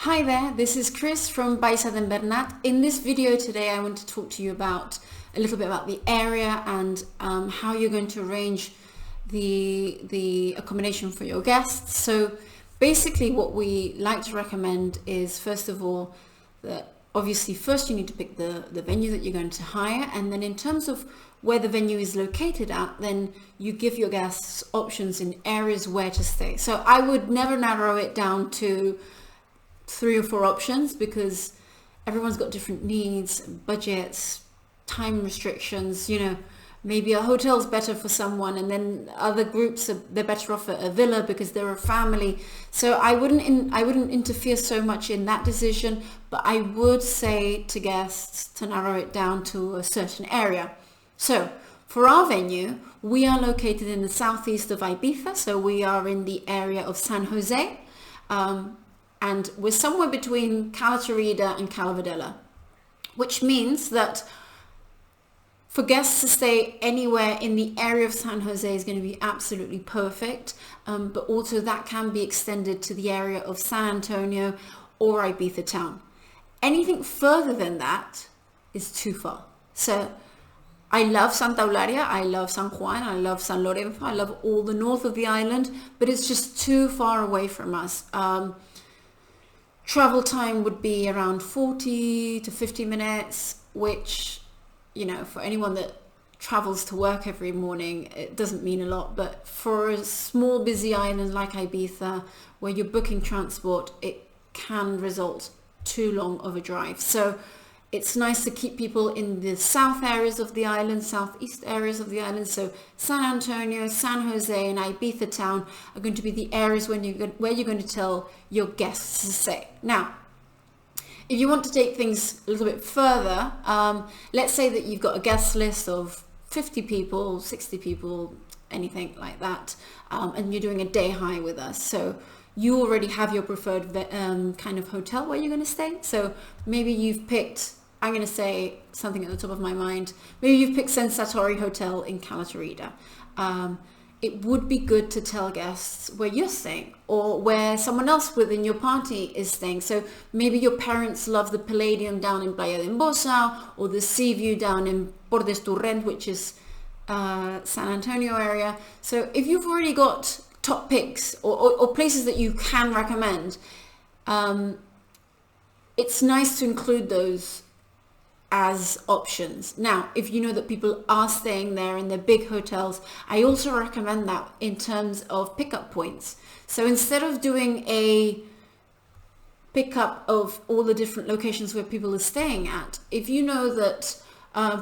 Hi there, this is Cris from Paissa and Bernat. In this video today I want to talk to you about a little bit about the area and how you're going to arrange the accommodation for your guests. So basically what we like to recommend is, first of all, that obviously first you need to pick the venue that you're going to hire, and then in terms of where the venue is located at, then you give your guests options in areas where to stay. So I would never narrow it down to 3 or 4 options because everyone's got different needs, budgets, time restrictions. Maybe a hotel's better for someone, and then other groups they're better off at a villa because they're a family. So I wouldn't interfere so much in that decision, but I would say to guests to narrow it down to a certain area. So for our venue, we are located in the southeast of Ibiza, so we are in the area of San Jose. And we're somewhere between Cala Torrida and Cala Vedella, which means that for guests to stay anywhere in the area of San Jose is going to be absolutely perfect, but also that can be extended to the area of San Antonio or Ibiza town. Anything further than that is too far. So I love Santa Eulalia, I love San Juan, I love San Lorenzo, I love all the north of the island, but it's just too far away from us. Travel time would be around 40 to 50 minutes, which, for anyone that travels to work every morning, it doesn't mean a lot. But for a small, busy island like Ibiza, where you're booking transport, it can result too long of a drive. So it's nice to keep people in the south areas of the island, southeast areas of the island. So San Antonio, San Jose, and Ibiza town are going to be the areas where you're going to tell your guests to stay. Now, if you want to take things a little bit further, let's say that you've got a guest list of 50 people, 60 people, anything like that, and you're doing a day high with us. So you already have your preferred kind of hotel where you're going to stay. So maybe you've picked, I'm going to say something at the top of my mind, maybe you've picked Sensatori Hotel in Cala Torrida. It would be good to tell guests where you're staying or where someone else within your party is staying. So maybe your parents love the Palladium down in Playa de Embosa, or the Sea View down in Bordes Torrent, which is San Antonio area. So if you've already got top picks or places that you can recommend, it's nice to include those as options. Now, if you know that people are staying there in their big hotels, I also recommend that in terms of pickup points. So instead of doing a pickup of all the different locations where people are staying at, if you know that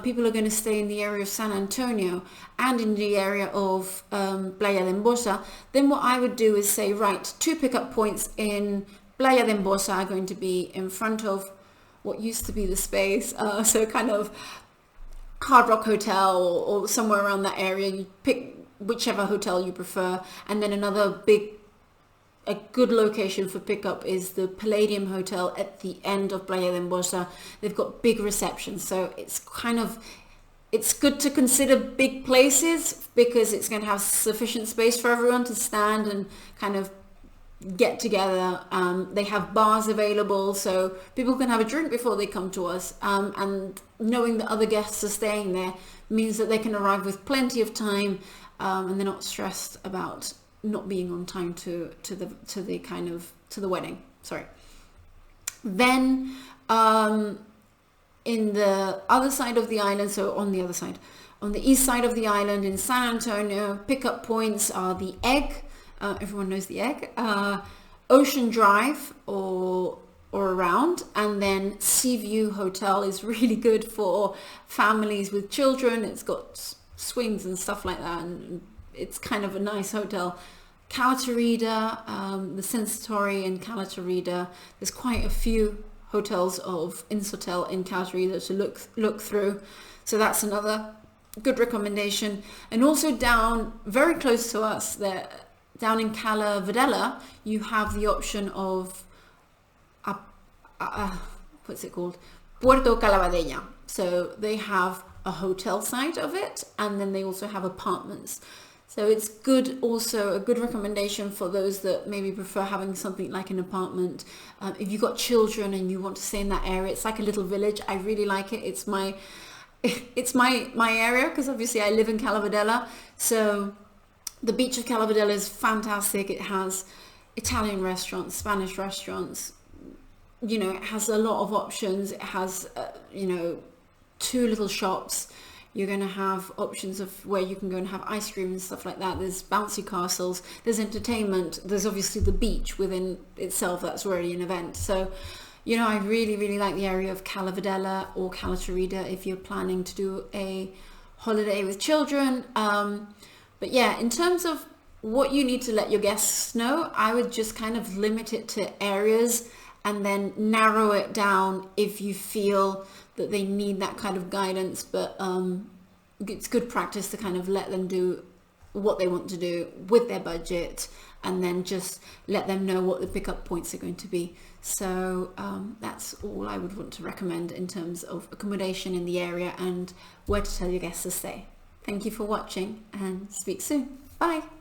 people are going to stay in the area of San Antonio and in the area of Playa de Embosa, then what I would do is say, right, 2 pickup points in Playa de Embosa are going to be in front of what used to be the Space, so kind of Hard Rock Hotel or somewhere around that area. You pick whichever hotel you prefer, and then a good location for pickup is the Palladium Hotel at the end of Playa de Embosa. They've got big receptions, so it's good to consider big places because it's going to have sufficient space for everyone to stand and kind of get together. They have bars available, so people can have a drink before they come to us, and knowing that other guests are staying there means that they can arrive with plenty of time, and they're not stressed about not being on time to the wedding. Then in the other side of the island, so on the east side of the island in San Antonio, pickup points are the Egg. Everyone knows the Egg, Ocean Drive or around, and then Sea View Hotel is really good for families with children. It's got swings and stuff like that, and it's kind of a nice hotel. Cala Torrida, the Sensatori in Cala Torrida, there's quite a few hotels of Insotel in Cala Torrida to look through, so that's another good recommendation. And also down very close to us there, down in Cala Vedella, you have the option of what's it called? Puerto Calabadeña. So they have a hotel side of it, and then they also have apartments. So it's good, also a good recommendation for those that maybe prefer having something like an apartment. If you've got children and you want to stay in that area, it's like a little village. I really like it. It's my area, because obviously I live in Calavedella. So the beach of Calavedella is fantastic. It has Italian restaurants, Spanish restaurants. You know, it has a lot of options. It has, you know, 2 little shops. You're going to have options of where you can go and have ice cream and stuff like that. There's bouncy castles, there's entertainment, there's obviously the beach within itself, that's already an event. So, you know, I really, really like the area of Calavedella or Cala Trarida if you're planning to do a holiday with children. But yeah, in terms of what you need to let your guests know, I would just kind of limit it to areas and then narrow it down if you feel that they need that kind of guidance. But it's good practice to kind of let them do what they want to do with their budget, and then just let them know what the pickup points are going to be. So that's all I would want to recommend in terms of accommodation in the area and where to tell your guests to stay. Thank you for watching, and speak soon. Bye.